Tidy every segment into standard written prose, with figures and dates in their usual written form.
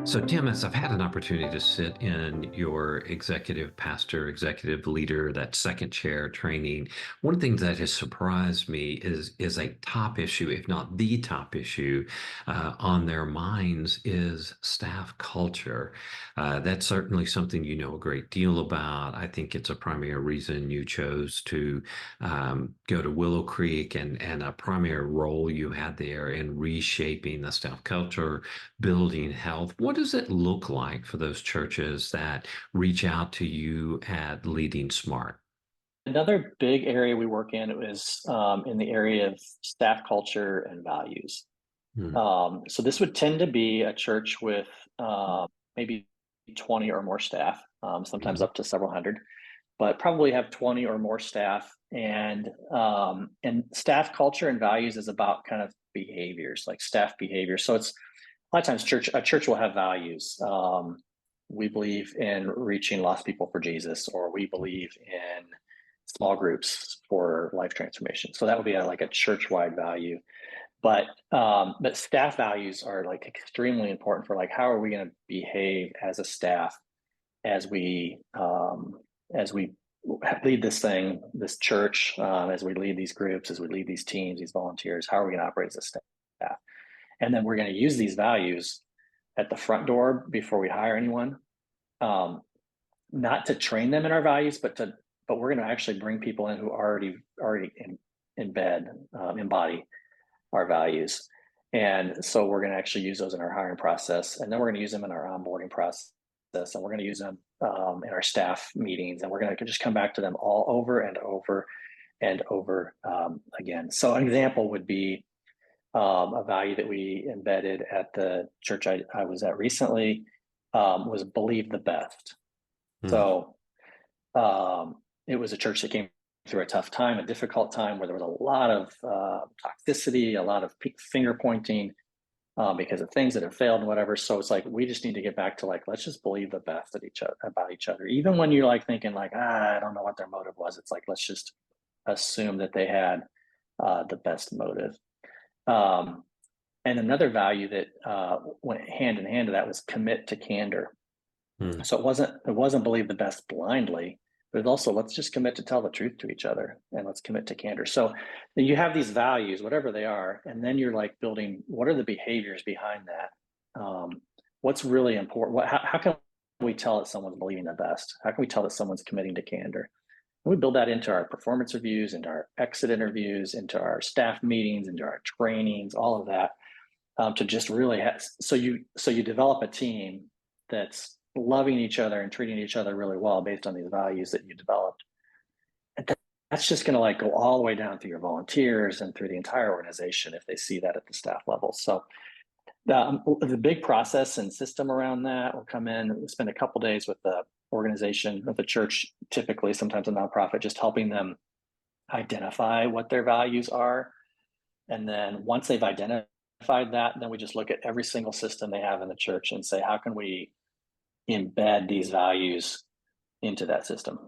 So, Tim, as I've had an opportunity to sit in your executive leader, that second chair training, one thing that has surprised me is a top issue, if not the top issue, on their minds is staff culture. That's certainly something you know a great deal about. I think it's a primary reason you chose to go to Willow Creek and a primary role you had there in reshaping the staff culture, building health. What does it look like for those churches that reach out to you at Leading Smart? Another big area we work in is in the area of staff culture and values. Hmm. So this would tend to be a church with maybe 20 or more staff, sometimes Mhm. up to several hundred, but probably have 20 or more staff. And staff culture and values is about kind of behaviors, like staff behavior. So it's a lot of times a church will have values. We believe in reaching lost people for Jesus, or we believe in small groups for life transformation. So that would be like a church-wide value. But staff values are like extremely important for like how are we going to behave as a staff as we lead this church, as we lead these groups, as we lead these teams, these volunteers. How are we going to operate as a staff? And then we're going to use these values at the front door before we hire anyone, um, not to train them in our values, but we're going to actually bring people in who already embody our values. And so we're going to actually use those in our hiring process, and then we're going to use them in our onboarding process, and we're going to use them in our staff meetings, and we're going to just come back to them all over and over and over again. So an example would be a value that we embedded at the church I was at recently, was believe the best. Hmm. So it was a church that came through a tough time, a difficult time where there was a lot of toxicity, a lot of finger pointing because of things that have failed and whatever. So it's like we just need to get back to like let's just believe the best at each other about each other, even when you're like thinking like I don't know what their motive was. It's like let's just assume that they had the best motive. Um, and another value that went hand in hand to that was commit to candor. Hmm. So it wasn't believe the best blindly, but it also let's just commit to tell the truth to each other and let's commit to candor. So you have these values, whatever they are, and then you're like building what are the behaviors behind that? What's really important? How can we tell that someone's believing the best? How can we tell that someone's committing to candor? And we build that into our performance reviews, into our exit interviews, into our staff meetings, into our trainings, all of that, to just really so you develop a team that's loving each other and treating each other really well based on these values that you developed. And that's just going to like go all the way down through your volunteers and through the entire organization if they see that at the staff level. So the big process and system around that will come in. We'll spend a couple of days with the organization, with the church, typically, sometimes a nonprofit, just helping them identify what their values are. And then once they've identified that, then we just look at every single system they have in the church and say, how can we embed these values into that system?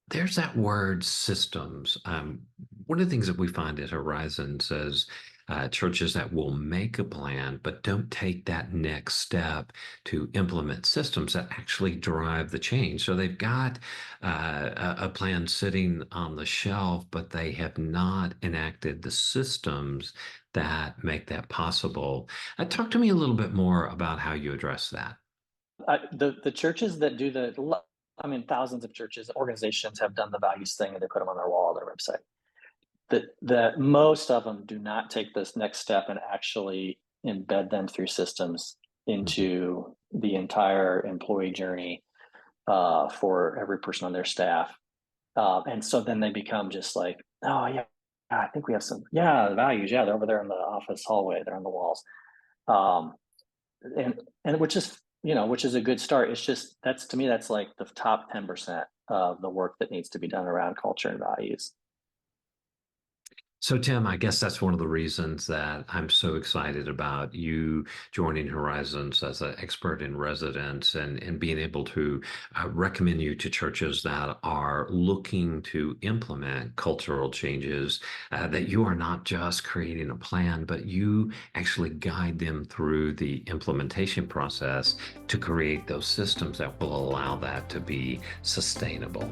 There's that word systems. One of the things that we find at Horizon says churches that will make a plan but don't take that next step to implement systems that actually drive the change. So they've got a plan sitting on the shelf, but they have not enacted the systems that make that possible. Talk to me a little bit more about how you address that. The churches that do I mean, thousands of churches, organizations have done the values thing and they put them on their wall, their website. The most of them do not take this next step and actually embed them through systems Mhm. into the entire employee journey for every person on their staff. And so then they become just like, oh yeah, I think we have the values. Yeah, they're over there in the office hallway. They're on the walls. Um, and which is a good start. It's just that's to me that's like the top 10% of the work that needs to be done around culture and values. So, Tim, I guess that's one of the reasons that I'm so excited about you joining Horizons as an expert in residence and being able to recommend you to churches that are looking to implement cultural changes, that you are not just creating a plan, but you actually guide them through the implementation process to create those systems that will allow that to be sustainable.